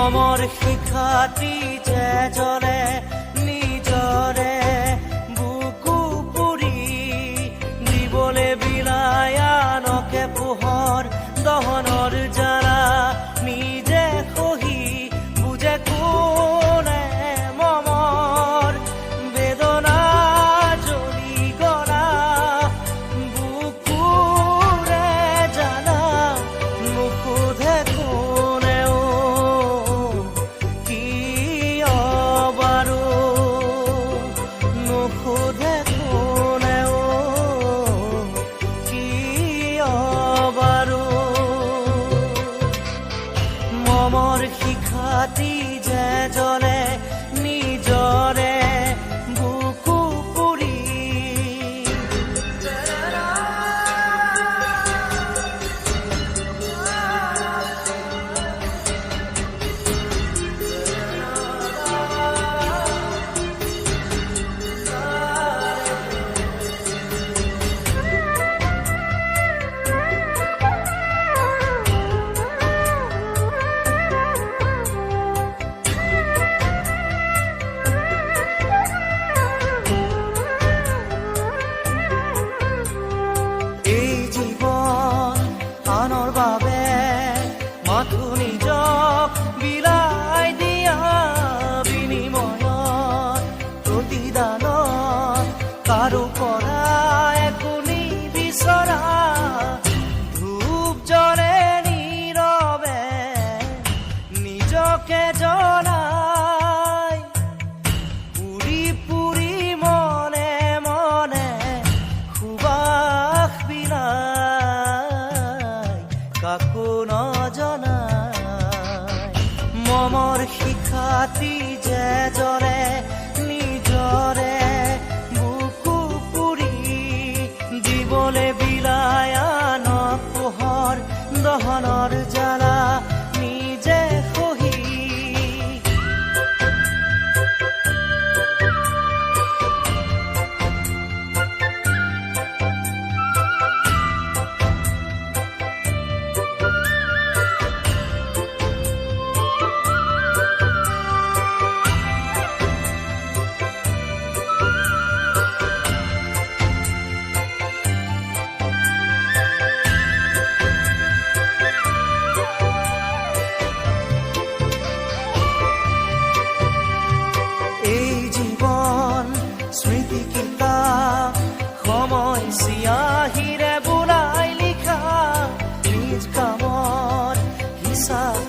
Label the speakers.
Speaker 1: মমৰ শিখাটি যে জ্বলে নিজৰে বুকু পুৰি দিবলে বিলাই আনকে পোহৰ দহনৰ জ্বালা নিজে সহি বুজে কোনে মমৰ বেদনা জ্বলি গলা বুকুৰে জ্বালা নুসুধে কোনে কিয় বাৰু নুসুধে কোনে কিয় বাৰু মমৰ শিখাটি যে জ্বলে নিজৰে বুকু পুৰি এই জীৱন আনৰ বাবে মাথো নিজক বিলাই দিয়া বিনিময়ত প্ৰতিদানত কাৰো পৰা একো নিবিচৰা ধূপ জ্বলে নীৰৱে নিজকে জ্বলাই পুৰি পুৰি মনে মনে সুবাস বিলাই কাকো নজনাই মমৰ শিখাটি যে জ্বলে নিজৰে বুকু পুৰি দিবলে বিলাই আনক পোহৰ দহনৰ জ্বালা নিজে সহি এই জীৱন স্মৃতি কিতাপ সময় চিয়াহিৰে বোলাই লিখা নিজ কামত হিচাপ